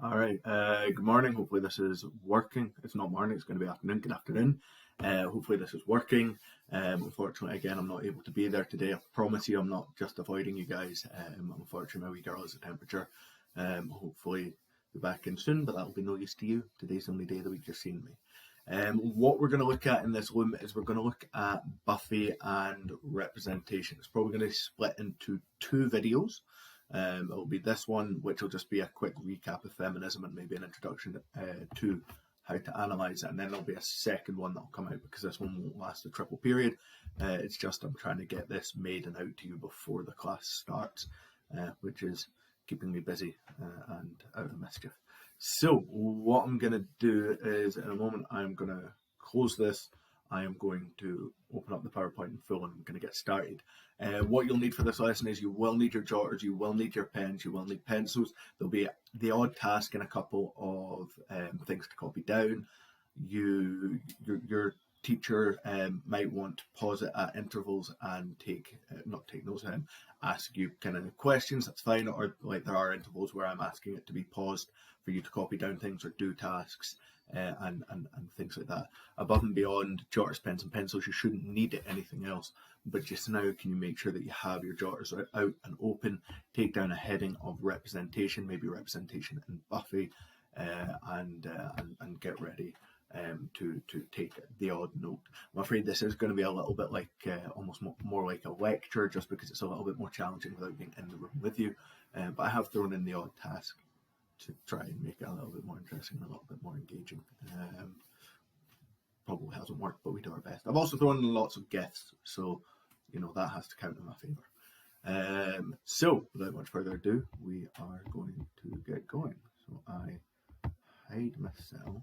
All right. Good morning. Hopefully this is working. It's not morning. It's going to be afternoon. Good afternoon. Hopefully this is working. Unfortunately, again, I'm not able to be there today. I promise you, I'm not just avoiding you guys. Unfortunately, my wee girl has a temperature. Hopefully, be back in soon, but that'll be no use to you. Today's the only day of the week you're seeing me. What we're going to look at in this room is we're going to look at Buffy and representation. It's probably going to split into two videos. It'll be this one, which will just be a quick recap of feminism and maybe an introduction to how to analyse it. And then there'll be a second one that'll come out because this one won't last a triple period. It's just I'm trying to get this made and out to you before the class starts, which is keeping me busy and out of mischief. So what I'm going to do is in a moment I'm going to close this. I am going to open up the PowerPoint in full and I'm going to get started. What you'll need for this lesson is you will need your jotters, you will need your pens, you will need pencils. There'll be the odd task and a couple of things to copy down. Your teacher might want to pause it at intervals and not take notes, ask you kind of questions. That's fine. Or like there are intervals where I'm asking it to be paused for you to copy down things or do tasks. And things like that. Above and beyond jotters, pens and pencils, you shouldn't need anything else. But just now, can you make sure that you have your jotters out and open? Take down a heading of representation, maybe representation in Buffy, and get ready to take the odd note. I'm afraid this is going to be a little bit like almost more like a lecture, just because it's a little bit more challenging without being in the room with you. But I have thrown in the odd task to try and make it a little bit more interesting and a little bit more engaging. Probably hasn't worked, but we do our best. I've also thrown in lots of GIFs, so that has to count in my favour. So without much further ado, we are going to get going. So I hide myself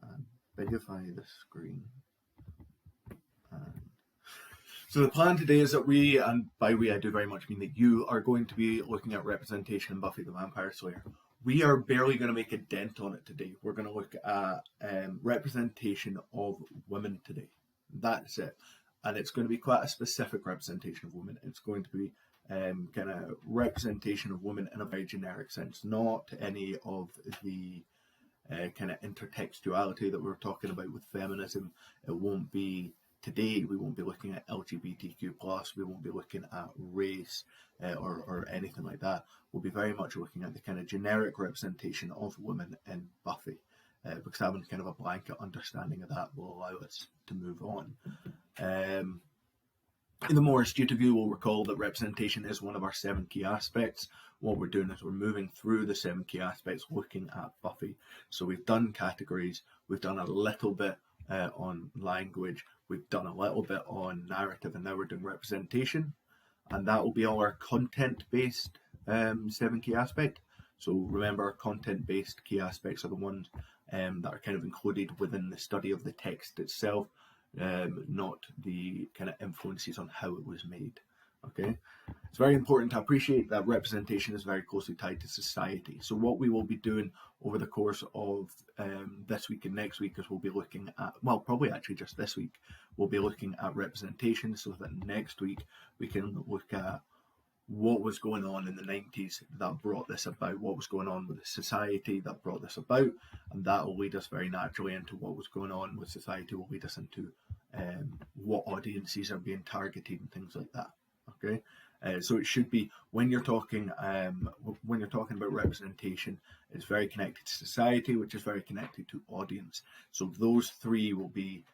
and bigify the screen. So the plan today is that we, and by we I do very much mean that you, are going to be looking at representation in Buffy the Vampire Slayer. We are barely going to make a dent on it today. We're going to look at representation of women today. That's it. And it's going to be quite a specific representation of women. It's going to be kind of representation of women in a very generic sense, not any of the kind of intertextuality that we were talking about with feminism. It won't be today. We won't be looking at LGBTQ+, we won't be looking at race or anything like that. We'll be very much looking at the kind of generic representation of women in Buffy, because having kind of a blanket understanding of that will allow us to move on. In the more astute of you will recall that representation is one of our 7 key aspects. What we're doing is we're moving through the 7 key aspects looking at Buffy. So we've done categories, we've done a little bit on language, we've done a little bit on narrative, and now we're doing representation. And that will be all our content-based 7 key aspect. So remember, our content-based key aspects are the ones that are kind of included within the study of the text itself, not the kind of influences on how it was made. Okay, it's very important to appreciate that representation is very closely tied to society. So what we will be doing over the course of this week and next week is we'll be looking at, well, probably actually just this week, we'll be looking at representation, so that next week we can look at what was going on in the 90s that brought this about, what was going on with the society that brought this about, and that will lead us very naturally into what was going on with society, will lead us into what audiences are being targeted and things like that. Okay, so it should be when you're talking about representation, it's very connected to society, which is very connected to audience. So those 3 will be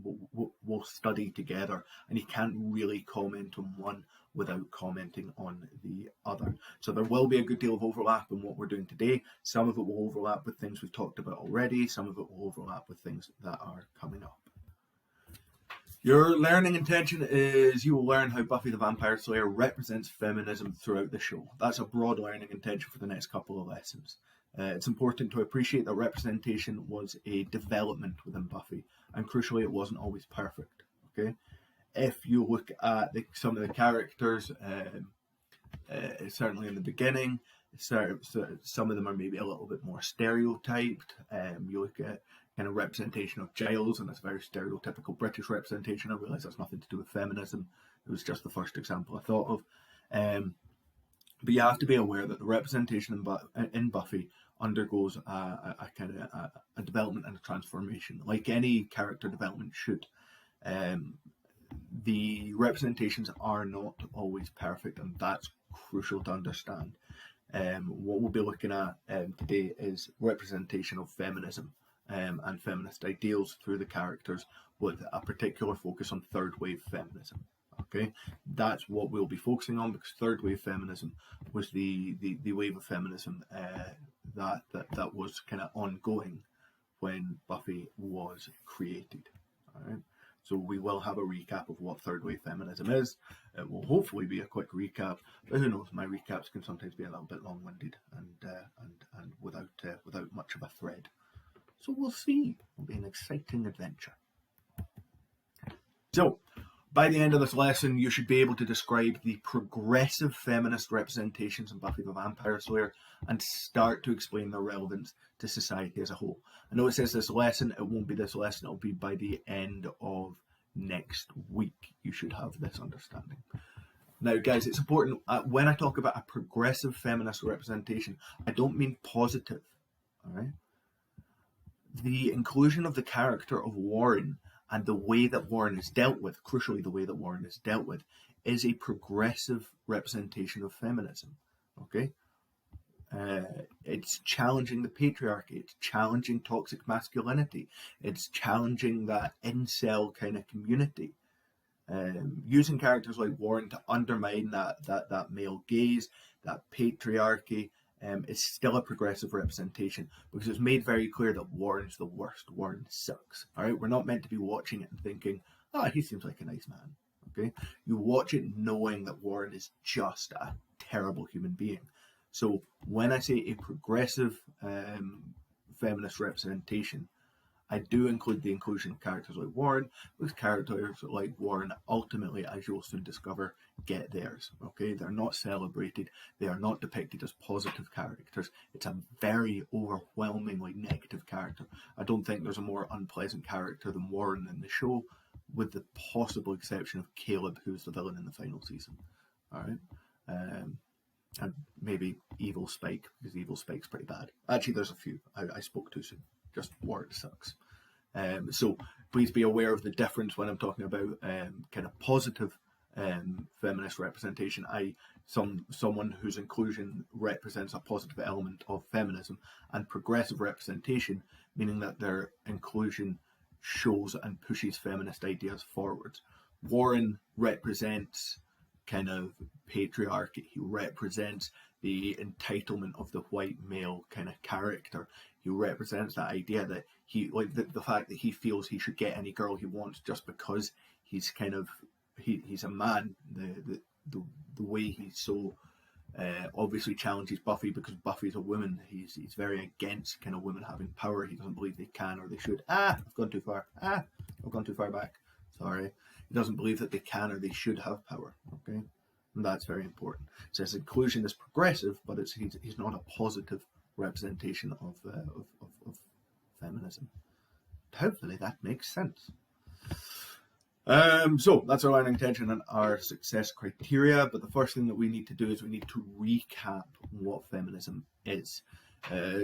we'll study together, and you can't really comment on one without commenting on the other. So there will be a good deal of overlap in what we're doing today. Some of it will overlap with things we've talked about already. Some of it will overlap with things that are coming up. Your learning intention is you will learn how Buffy the Vampire Slayer represents feminism throughout the show. That's a broad learning intention for the next couple of lessons. It's important to appreciate that representation was a development within Buffy, and crucially, it wasn't always perfect. Okay, if you look at some of the characters, certainly in the beginning, some of them are maybe a little bit more stereotyped. You look at kind of representation of Giles, and it's very stereotypical British representation. I realise that's nothing to do with feminism. It was just the first example I thought of. But you have to be aware that the representation in Buffy undergoes a kind of a development and a transformation, like any character development should. The representations are not always perfect, and that's crucial to understand. What we'll be looking at today is representation of feminism and feminist ideals through the characters, with a particular focus on third wave feminism. Okay, that's what we'll be focusing on, because third wave feminism was the wave of feminism that was kind of ongoing when Buffy was created. All right. So we will have a recap of what third wave feminism is. It will hopefully be a quick recap, but who knows? My recaps can sometimes be a little bit long-winded and without much of a thread. So we'll see. It'll be an exciting adventure. So, by the end of this lesson, you should be able to describe the progressive feminist representations in Buffy the Vampire Slayer and start to explain their relevance to society as a whole. I know it says this lesson, it won't be this lesson, it'll be by the end of next week. You should have this understanding. Now, guys, it's important, when I talk about a progressive feminist representation, I don't mean positive, all right? The inclusion of the character of Warren and the way that Warren is dealt with, crucially the way that Warren is dealt with, is a progressive representation of feminism, okay? It's challenging the patriarchy, it's challenging toxic masculinity, it's challenging that incel kind of community. Using characters like Warren to undermine that male gaze, that patriarchy, is still a progressive representation, because it's made very clear that Warren's the worst. Warren sucks. All right, we're not meant to be watching it and thinking, "Oh, he seems like a nice man." Okay, you watch it knowing that Warren is just a terrible human being. So when I say a progressive feminist representation, I do include the inclusion of characters like Warren, because characters like Warren ultimately, as you'll soon discover, get theirs. Okay, they're not celebrated, they are not depicted as positive characters. It's a very overwhelmingly negative character. I don't think there's a more unpleasant character than Warren in the show, with the possible exception of Caleb, who's the villain in the final season. All right, and maybe Evil Spike, because Evil Spike's pretty bad. Actually, there's a few. I spoke too soon. Just Warren sucks. So please be aware of the difference when I'm talking about kind of positive feminist representation, i.e. someone whose inclusion represents a positive element of feminism, and progressive representation, meaning that their inclusion shows and pushes feminist ideas forward. Warren represents kind of patriarchy. He represents the entitlement of the white male kind of character. He represents that idea that he, like the fact that he feels he should get any girl he wants just because he's kind of he's a man. The way he so obviously challenges Buffy, because Buffy's a woman. He's very against kind of women having power. He doesn't believe they can or they should. I've gone too far. I've gone too far back. Sorry. He doesn't believe that they can or they should have power. Okay, and that's very important. So his inclusion is progressive, but he's not a positive representation of feminism. Hopefully that makes sense. So that's our learning intention and our success criteria. But the first thing that we need to do is we need to recap what feminism is.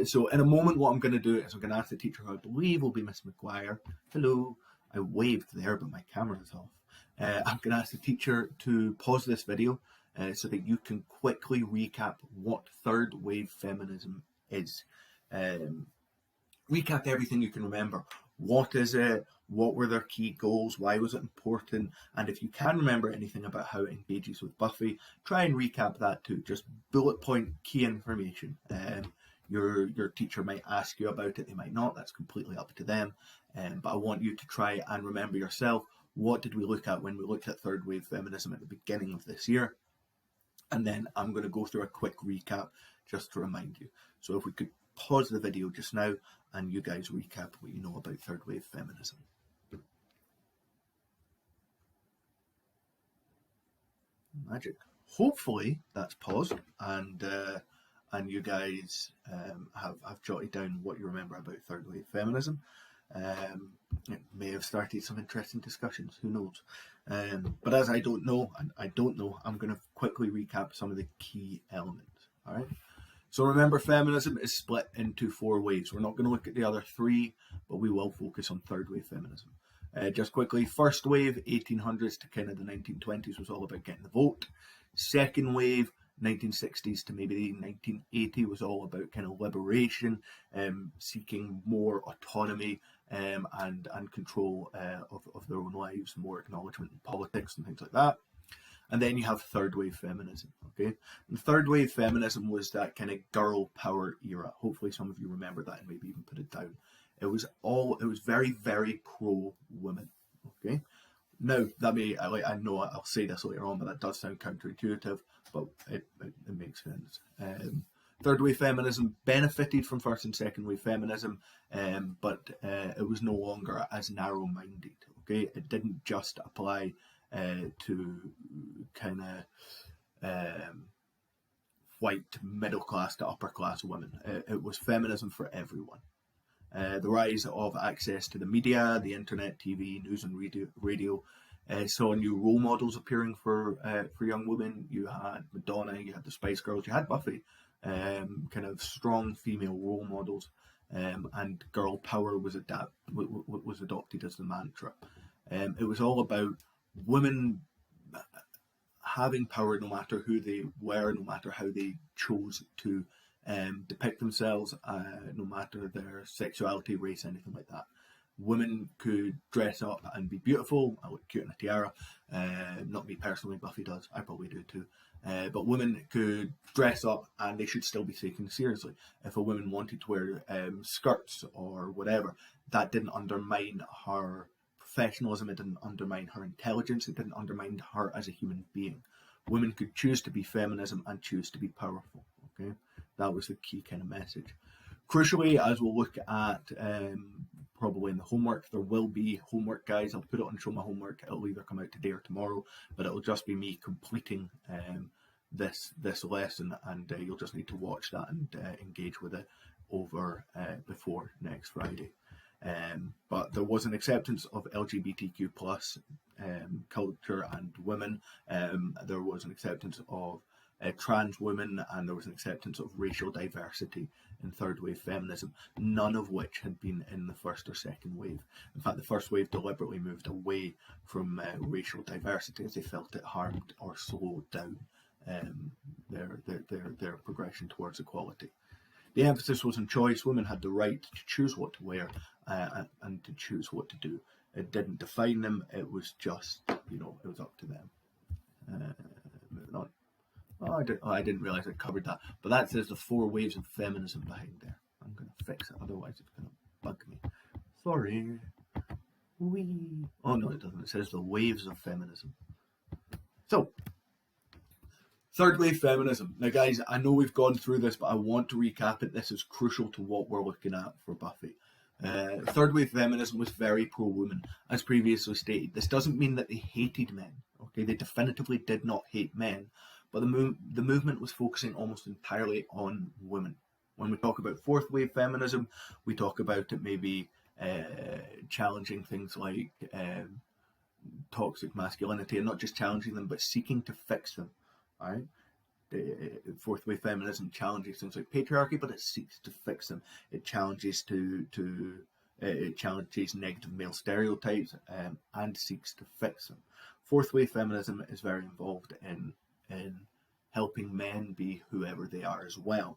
So in a moment, what I'm going to do is I'm going to ask the teacher, who I believe will be Miss McGuire. Hello. I waved there, but my camera is off. I'm going to ask the teacher to pause this video so that you can quickly recap what third wave feminism is. Recap everything you can remember. What is it? What were their key goals? Why was it important? And if you can remember anything about how it engages with Buffy, try and recap that too. Just bullet point key information. Your teacher might ask you about it, they might not. That's completely up to them. But I want you to try and remember yourself, what did we look at when we looked at third wave feminism at the beginning of this year? And then I'm going to go through a quick recap just to remind you. So if we could pause the video just now and you guys recap what you know about third wave feminism. Magic. Hopefully that's paused and you guys have jotted down what you remember about third wave feminism. It may have started some interesting discussions, who knows. But as I don't know, I'm going to quickly recap some of the key elements. All right. So remember, feminism is split into 4 waves. We're not going to look at the other 3, but we will focus on third wave feminism. Just quickly, first wave, 1800s to kind of the 1920s, was all about getting the vote. Second wave, 1960s to maybe 1980, was all about kind of liberation, seeking more autonomy and control of their own lives, more acknowledgement in politics and things like that. And then you have third wave feminism, okay? And third wave feminism was that kind of girl power era. Hopefully some of you remember that and maybe even put it down. It was very, very pro women, okay? Now, I know I'll say this later on, but that does sound counterintuitive, but it makes sense. Third wave feminism benefited from first and second wave feminism, but it was no longer as narrow-minded, okay? It didn't just apply to kind of white middle class to upper class women. It was feminism for everyone. The rise of access to the media, the internet, TV, news and radio saw new role models appearing for young women. You had Madonna, you had the Spice Girls, you had Buffy, kind of strong female role models, and girl power was adopted as the mantra. It was all about women having power no matter who they were, no matter how they chose to depict themselves, no matter their sexuality, race, anything like that. Women could dress up and be beautiful. I look cute in a tiara. Not me personally, Buffy does. I probably do too. But women could dress up and they should still be taken seriously. If a woman wanted to wear skirts or whatever, that didn't undermine her professionalism, it didn't undermine her intelligence, it didn't undermine her as a human being. Women could choose to be feminism and choose to be powerful, okay? That was the key kind of message. Crucially, as we'll look at probably in the homework, there will be homework, guys. I'll put it on Show My Homework. It'll either come out today or tomorrow, but it'll just be me completing this lesson, and you'll just need to watch that and engage with it over before next Friday. But there was an acceptance of LGBTQ plus culture and women. There was an acceptance of trans women, and there was an acceptance of racial diversity in third wave feminism, none of which had been in the first or second wave. In fact, the first wave deliberately moved away from racial diversity as they felt it harmed or slowed down their progression towards equality. The emphasis was on choice. Women had the right to choose what to wear and to choose what to do. It didn't define them. It was just, it was up to them. Moving on. I didn't realise I covered that. But that says the 4 waves of feminism behind there. I'm going to fix it, otherwise it's going to bug me. Sorry. Wee. Oh, no, it doesn't. It says the waves of feminism. So, third wave feminism. Now, guys, I know we've gone through this, but I want to recap it. This is crucial to what we're looking at for Buffy. Third wave feminism was very pro-woman, as previously stated. This doesn't mean that they hated men. Okay, they definitively did not hate men, but the movement was focusing almost entirely on women. When we talk about fourth wave feminism, we talk about it maybe challenging things like toxic masculinity, and not just challenging them, but seeking to fix them. All right. Fourth wave feminism challenges things like patriarchy, but it seeks to fix them. It challenges it challenges negative male stereotypes and seeks to fix them. Fourth wave feminism is very involved in helping men be whoever they are as well.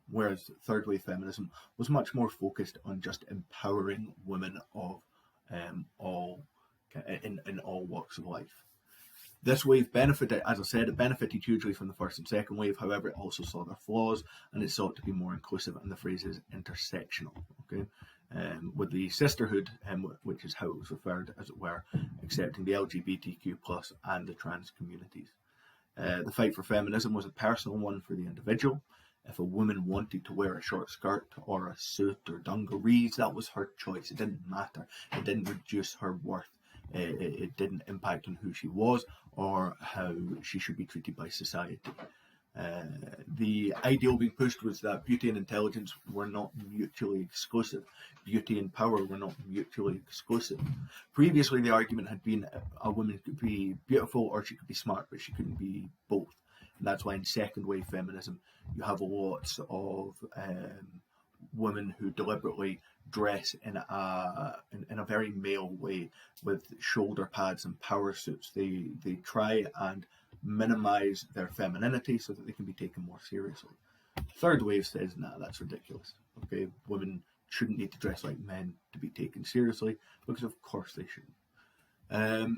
Whereas third wave feminism was much more focused on just empowering women of all walks of life. This wave benefited, as I said, it benefited hugely from the first and second wave. However, it also saw their flaws, and it sought to be more inclusive, and the phrase is intersectional. Okay, with the sisterhood, which is how it was referred, as it were, accepting the LGBTQ plus and the trans communities. The fight for feminism was a personal one for the individual. If a woman wanted to wear a short skirt or a suit or dungarees, that was her choice. It didn't matter. It didn't reduce her worth. It didn't impact on who she was or how she should be treated by society. The ideal being pushed was that beauty and intelligence were not mutually exclusive. Beauty and power were not mutually exclusive. Previously, the argument had been a woman could be beautiful or she could be smart, but she couldn't be both. And that's why in second wave feminism, you have lots of women who deliberately dress in a very male way with shoulder pads and power suits. They try and minimize their femininity so that they can be taken more seriously. Third wave says, nah, that's ridiculous. Okay, women shouldn't need to dress like men to be taken seriously, because of course they shouldn't.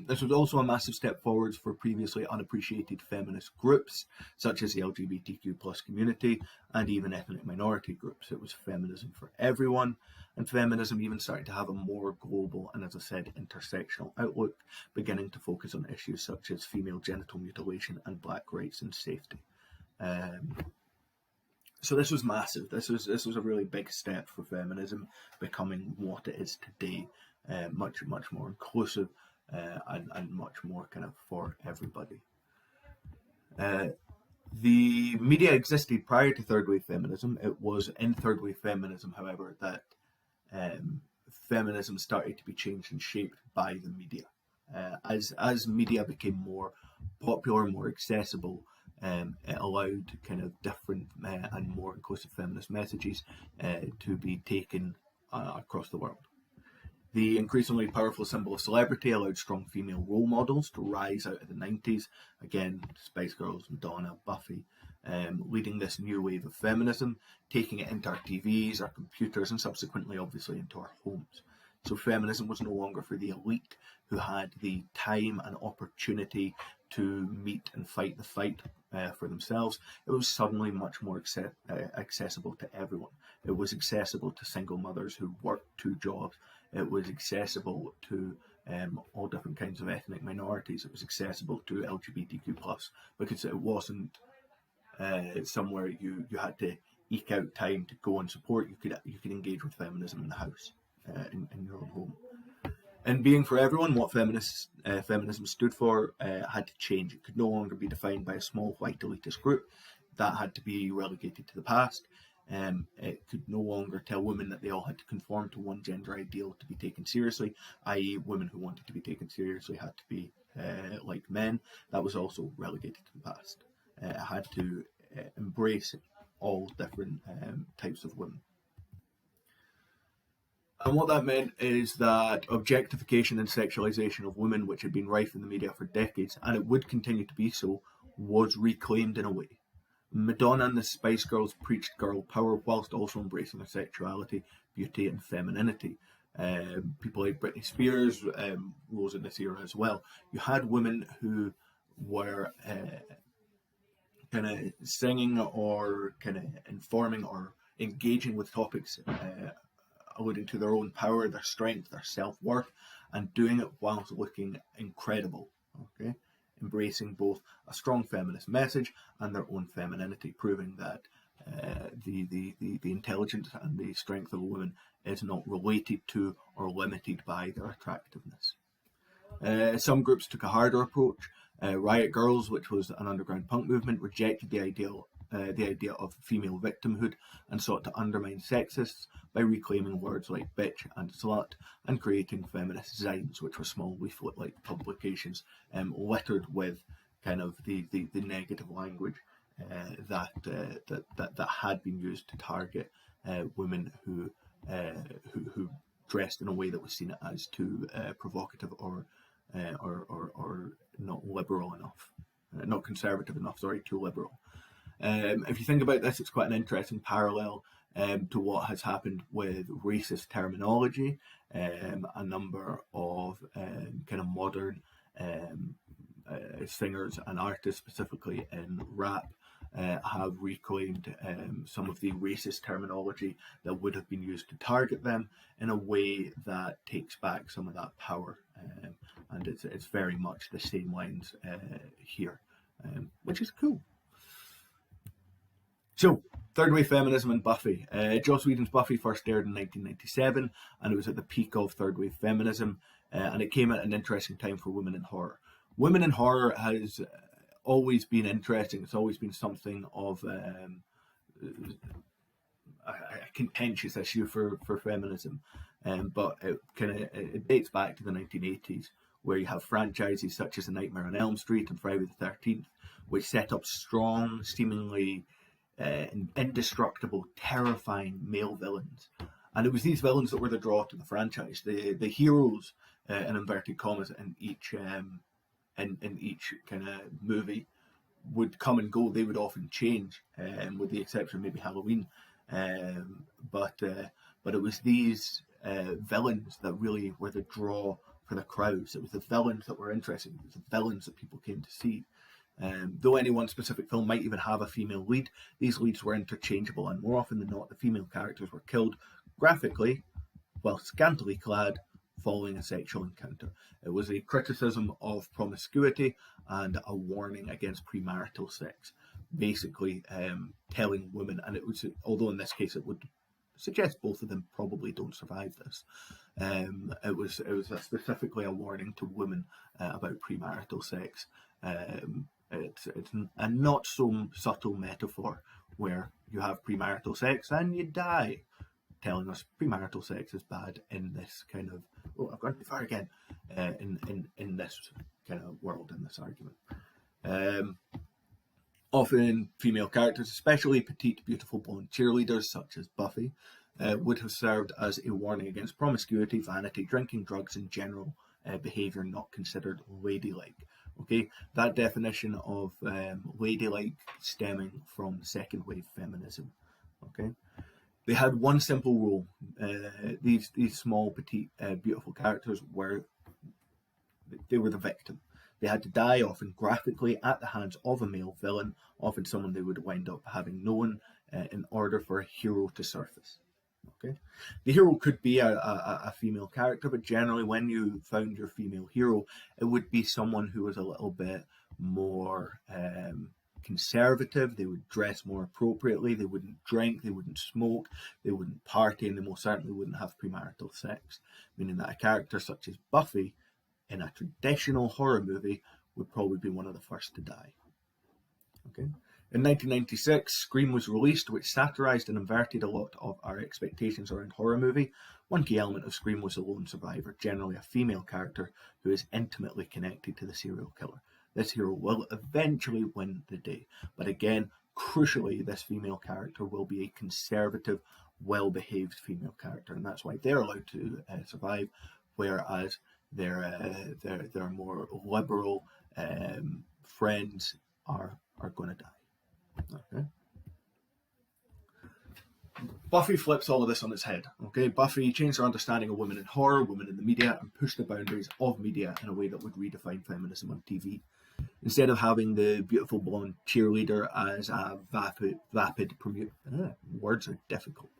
This was also a massive step forwards for previously unappreciated feminist groups, such as the LGBTQ+ community and even ethnic minority groups. It was feminism for everyone, and feminism even started to have a more global and, as I said, intersectional outlook, beginning to focus on issues such as female genital mutilation and black rights and safety. So this was massive. This was a really big step for feminism becoming what it is today, much more inclusive. And much more kind of for everybody. The media existed prior to third wave feminism. It was in third wave feminism, however, that feminism started to be changed and shaped by the media. As media became more popular, more accessible, it allowed kind of different and more inclusive feminist messages to be taken across the world. The increasingly powerful symbol of celebrity allowed strong female role models to rise out of the 90s. Again, Spice Girls, Madonna, Buffy, leading this new wave of feminism, taking it into our TVs, our computers, and subsequently, obviously, into our homes. So feminism was no longer for the elite who had the time and opportunity to meet and fight the fight for themselves. It was suddenly much more accessible to everyone. It was accessible to single mothers who worked 2 jobs. It was accessible to all different kinds of ethnic minorities. It was accessible to LGBTQ+, because it wasn't somewhere you had to eke out time to go and support. You could engage with feminism in the house, in your own home. And being for everyone, what feminism stood for had to change. It could no longer be defined by a small white elitist group. That had to be relegated to the past. It could no longer tell women that they all had to conform to one gender ideal to be taken seriously, i.e. women who wanted to be taken seriously had to be like men. That was also relegated to the past. It had to embrace all different types of women. And what that meant is that objectification and sexualization of women, which had been rife in the media for decades, and it would continue to be so, was reclaimed in a way. Madonna and the Spice Girls preached girl power whilst also embracing their sexuality, beauty, and femininity. People like Britney Spears rose in this era as well. You had women who were kind of singing or kind of informing or engaging with topics alluding to their own power, their strength, their self-worth, and doing it whilst looking incredible. Okay, embracing both a strong feminist message and their own femininity, proving that the intelligence and the strength of a woman is not related to or limited by their attractiveness. Some groups took a harder approach. Riot Girls, which was an underground punk movement, rejected the idea of female victimhood and sought to undermine sexists by reclaiming words like bitch and slut and creating feminist zines, which were small leaflet-like publications littered with kind of the negative language that had been used to target women who dressed in a way that was seen as too provocative or not liberal enough, not conservative enough. Sorry, too liberal. If you think about this, it's quite an interesting parallel to what has happened with racist terminology. A number of kind of modern singers and artists, specifically in rap, have reclaimed some of the racist terminology that would have been used to target them in a way that takes back some of that power. And it's very much the same lines here, which is cool. So, third wave feminism and Buffy. Joss Whedon's Buffy first aired in 1997, and it was at the peak of third wave feminism, and it came at an interesting time for women in horror. Women in horror has always been interesting. It's always been something of a contentious issue for feminism, but it dates back to the 1980s, where you have franchises such as A Nightmare on Elm Street and Friday the 13th, which set up strong, seemingly indestructible, terrifying male villains. And it was these villains that were the draw to the franchise. The heroes, in inverted commas, in each kind of movie would come and go. They would often change, with the exception of maybe Halloween. But it was these villains that really were the draw for the crowds. It was the villains that were interesting. It was the villains that people came to see. Though any one specific film might even have a female lead, these leads were interchangeable, and more often than not, the female characters were killed graphically, while scantily clad, following a sexual encounter. It was a criticism of promiscuity and a warning against premarital sex, basically telling women, and it was, although in this case it would suggest both of them probably don't survive this, it was specifically a warning to women about premarital sex. It's a not so subtle metaphor where you have premarital sex and you die, telling us premarital sex is bad in this kind of, I've gone too far again, in this kind of world, in this argument. Often female characters, especially petite, beautiful, blonde cheerleaders such as Buffy, would have served as a warning against promiscuity, vanity, drinking, drugs, and general behaviour not considered ladylike. Okay, that definition of ladylike stemming from second wave feminism. Okay, they had one simple rule. These small, petite, beautiful characters were the victim. They had to die, often graphically, at the hands of a male villain, often someone they would wind up having known, in order for a hero to surface. Okay, the hero could be a female character, but generally when you found your female hero, it would be someone who was a little bit more conservative. They would dress more appropriately, they wouldn't drink, they wouldn't smoke, they wouldn't party, and they most certainly wouldn't have premarital sex, meaning that a character such as Buffy in a traditional horror movie would probably be one of the first to die. Okay. In 1996, Scream was released, which satirised and inverted a lot of our expectations around horror movie. One key element of Scream was the lone survivor, generally a female character who is intimately connected to the serial killer. This hero will eventually win the day, but again, crucially, this female character will be a conservative, well-behaved female character, and that's why they're allowed to survive, whereas their more liberal friends are going to die. Okay. Buffy flips all of this on its head. Okay, Buffy changed her understanding of women in horror, women in the media, and pushed the boundaries of media in a way that would redefine feminism on TV. Instead of having the beautiful blonde cheerleader as a words are difficult,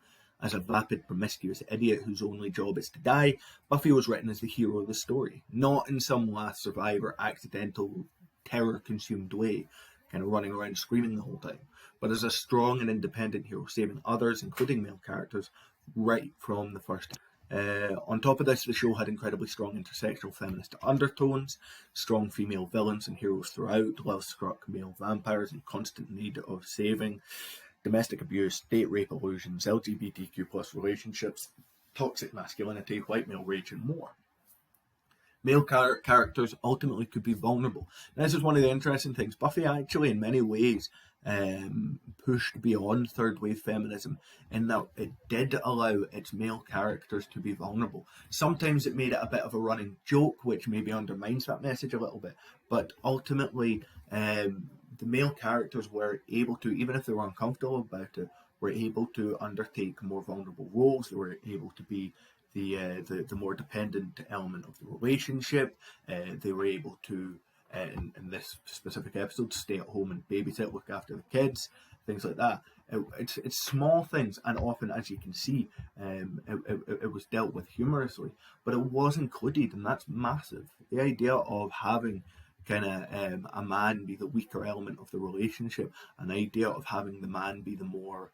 as a vapid, promiscuous idiot whose only job is to die, Buffy was written as the hero of the story, not in some last survivor, accidental, terror-consumed way, kind of running around screaming the whole time, but as a strong and independent hero, saving others, including male characters, right from the first. On top of this, the show had incredibly strong intersectional feminist undertones, strong female villains and heroes throughout, love-struck male vampires in constant need of saving, domestic abuse, date rape illusions, LGBTQ+ relationships, toxic masculinity, white male rage, and more. Male characters ultimately could be vulnerable. Now, this is one of the interesting things. Buffy actually, in many ways, pushed beyond third wave feminism in that it did allow its male characters to be vulnerable. Sometimes it made it a bit of a running joke, which maybe undermines that message a little bit. But ultimately, the male characters were able to, even if they were uncomfortable about it, were able to undertake more vulnerable roles. They were able to be the more dependent element of the relationship. They were able to, in this specific episode, stay at home and babysit, look after the kids, things like that. It's small things, and often, as you can see, it was dealt with humorously, but it was included, and that's massive. The idea of having kind of a man be the weaker element of the relationship, an idea of having the man be the more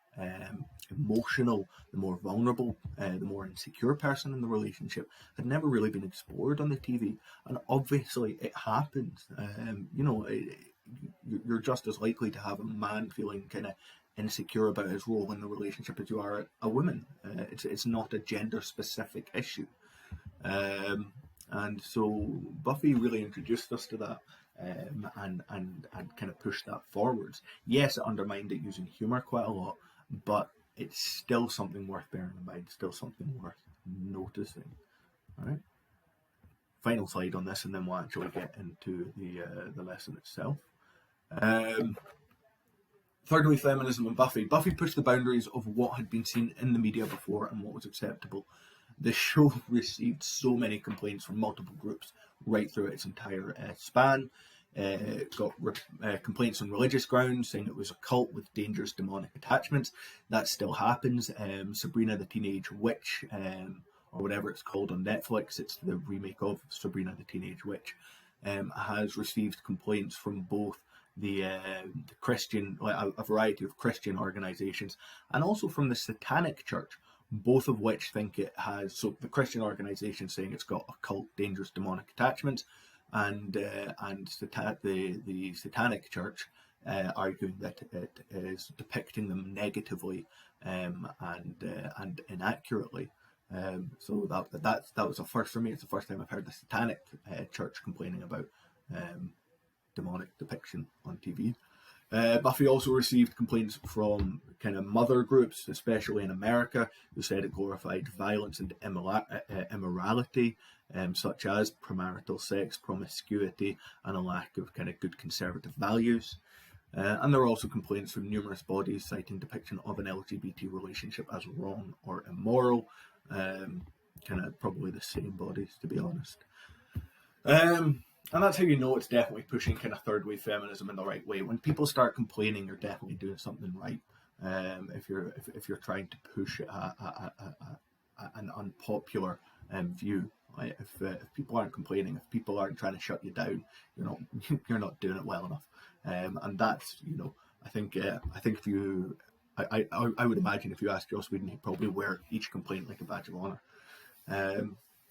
emotional, the more vulnerable, the more insecure person in the relationship had never really been explored on the TV, and obviously it happens. you're just as likely to have a man feeling kind of insecure about his role in the relationship as you are a woman. It's not a gender specific issue. And so Buffy really introduced us to that, and kind of pushed that forwards. Yes, it undermined it using humour quite a lot, but it's still something worth bearing in mind, still something worth noticing. All right. Final slide on this, and then we'll actually get into the lesson itself. Third wave feminism and Buffy. Buffy pushed the boundaries of what had been seen in the media before and what was acceptable. The show received so many complaints from multiple groups right through its entire span. It got complaints on religious grounds, saying it was a cult with dangerous demonic attachments. That still happens. Sabrina the Teenage Witch, or whatever it's called on Netflix, it's the remake of Sabrina the Teenage Witch, has received complaints from both the Christian, a variety of Christian organizations, and also from the Satanic Church, both of which think it has. So the Christian organization saying it's got occult, dangerous, demonic attachments, and the Satanic Church arguing that it is depicting them negatively and inaccurately. So that was a first for me. It's the first time I've heard the Satanic Church complaining about demonic depiction on TV. Buffy also received complaints from kind of mother groups, especially in America, who said it glorified violence and immorality, such as premarital sex, promiscuity, and a lack of kind of good conservative values. And there were also complaints from numerous bodies citing depiction of an LGBT relationship as wrong or immoral. Kind of probably the same bodies, to be honest. And that's how you know it's definitely pushing kind of third wave feminism in the right way. When people start complaining, you're definitely doing something right. If you're trying to push an unpopular view, right? If people aren't complaining, if people aren't trying to shut you down, you're not doing it well enough. And that's, I think if you, I would imagine if you asked Joss Whedon, he'd probably wear each complaint like a badge of honor.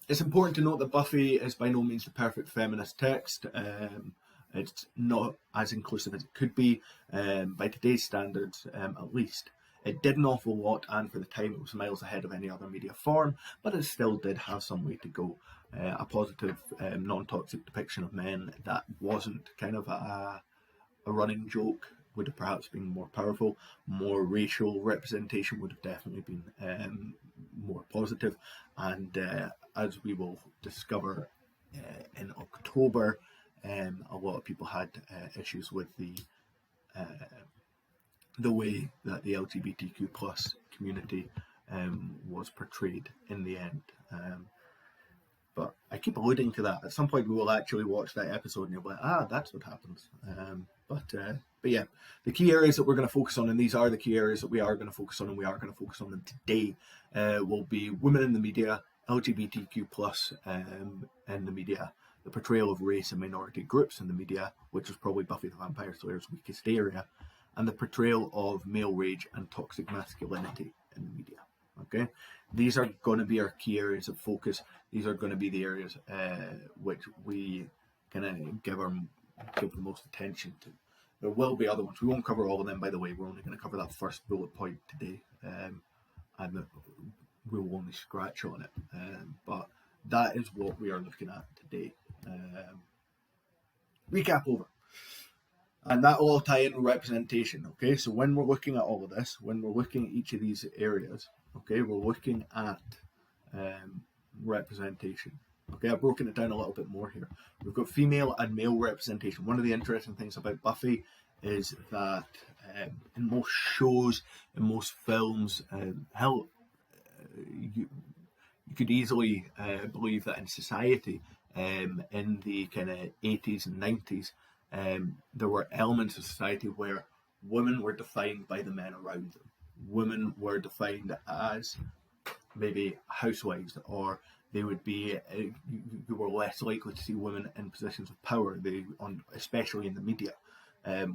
It's important to note that Buffy is by no means the perfect feminist text. It's not as inclusive as it could be, by today's standards, at least. It did an awful lot, and for the time it was miles ahead of any other media form, but it still did have some way to go. A positive, non-toxic depiction of men that wasn't kind of a running joke would have perhaps been more powerful. More racial representation would have definitely been more positive. And as we will discover in October, a lot of people had issues with the way that the LGBTQ plus community was portrayed in the end. But I keep alluding to that. At some point, we will actually watch that episode, and you'll be like, that's what happens. But yeah, the key areas that we're going to focus on, and these are the key areas that we are going to focus on, and we are going to focus on them today, will be women in the media, LGBTQ plus in the media, the portrayal of race and minority groups in the media, which is probably Buffy the Vampire Slayer's weakest area, and the portrayal of male rage and toxic masculinity in the media. Okay, these are going to be our key areas of focus. These are going to be the areas which we kind of give the most attention to. There will be other ones. We won't cover all of them, by the way. We're only going to cover that first bullet point today, and we'll only scratch on it. But that is what we are looking at today. Recap over. And that will all tie in with representation, okay? So when we're looking at all of this, when we're looking at each of these areas, okay, we're looking at representation. Okay, I've broken it down a little bit more here. We've got female and male representation. One of the interesting things about Buffy is that in most shows, in most films, you could easily believe that in society, in the kind of 80s and 90s, there were elements of society where women were defined by the men around them. Women were defined as maybe housewives, or they would be, you were less likely to see women in positions of power, especially in the media.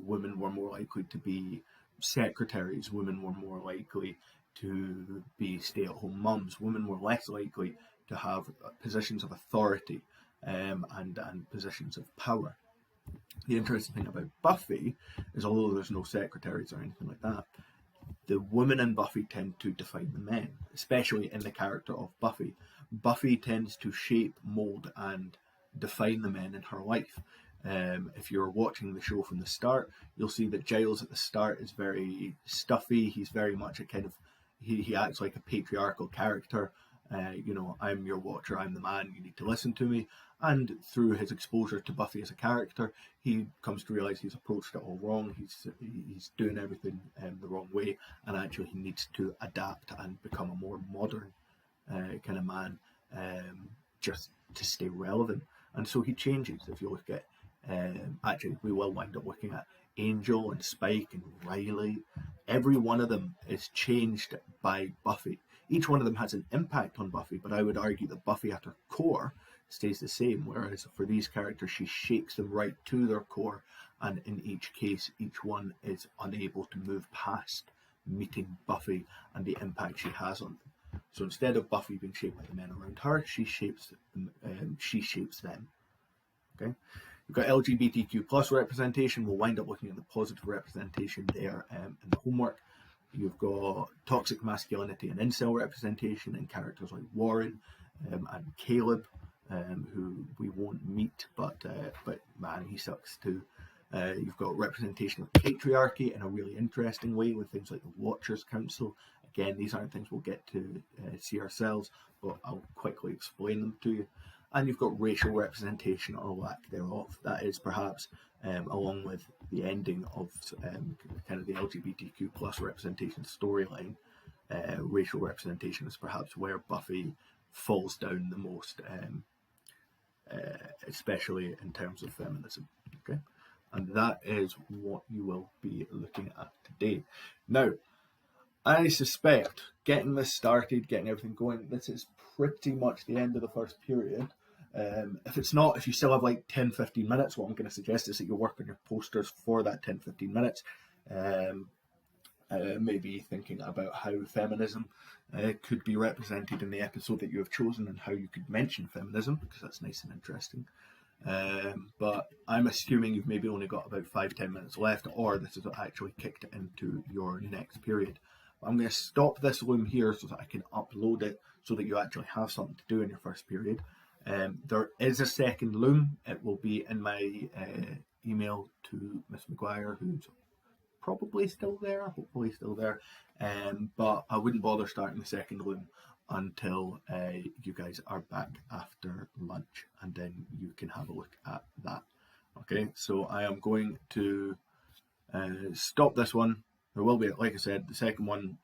Women were more likely to be secretaries. Women were more likely to be stay-at-home mums. Women were less likely to have positions of authority and positions of power. The interesting thing about Buffy is, although there's no secretaries or anything like that, the women in Buffy tend to define the men, especially in the character of Buffy. Buffy tends to shape, mould, and define the men in her life. If you're watching the show from the start, you'll see that Giles at the start is very stuffy. He's very much a kind of, he acts like a patriarchal character. I'm your watcher, I'm the man, you need to listen to me. And through his exposure to Buffy as a character, he comes to realise he's approached it all wrong. He's doing everything the wrong way, and actually he needs to adapt and become a more modern kind of man, just to stay relevant. And so he changes. If you look at, actually, we will wind up looking at Angel and Spike and Riley. Every one of them is changed by Buffy. Each one of them has an impact on Buffy, but I would argue that Buffy at her core stays the same, whereas for these characters she shakes them right to their core, and in each case each one is unable to move past meeting Buffy and the impact she has on them. So instead of Buffy being shaped by the men around her, she shapes them. Okay, you've got LGBTQ plus representation. We'll wind up looking at the positive representation there in the homework. You've got toxic masculinity and incel representation in characters like Warren and Caleb, who we won't meet, but man, he sucks too. You've got representation of patriarchy in a really interesting way with things like the Watchers Council. Again, these aren't things we'll get to see ourselves, but I'll quickly explain them to you. And you've got racial representation or lack thereof. That is perhaps, along with the ending of kind of the LGBTQ plus representation storyline, racial representation is perhaps where Buffy falls down the most, especially in terms of feminism. Okay, and that is what you will be looking at today. Now, I suspect getting this started, getting everything going, this is pretty much the end of the first period. If it's not, if you still have like 10-15 minutes, what I'm going to suggest is that you work on your posters for that 10-15 minutes. Maybe thinking about how feminism could be represented in the episode that you have chosen, and how you could mention feminism, because that's nice and interesting. But I'm assuming you've maybe only got about 5-10 minutes left, or this has actually kicked it into your next period. I'm going to stop this loom here so that I can upload it so that you actually have something to do in your first period. There is a second loom. It will be in my email to Miss McGuire, who's probably still there, hopefully still there. But I wouldn't bother starting the second loom until you guys are back after lunch, and then you can have a look at that. Okay, so I am going to stop this one. There will be, like I said, the second one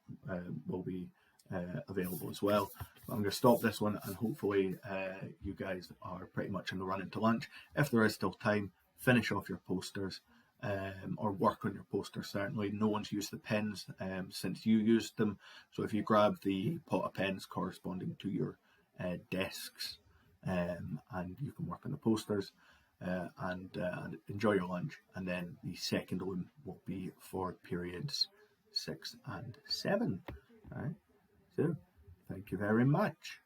will be available as well. But I'm going to stop this one, and hopefully you guys are pretty much in the run into lunch. If there is still time, finish off your posters, or work on your posters. Certainly, no one's used the pens since you used them. So if you grab the pot of pens corresponding to your desks, and you can work on the posters. And enjoy your lunch, and then the second loom will be for periods 6 and 7. All right, so thank you very much.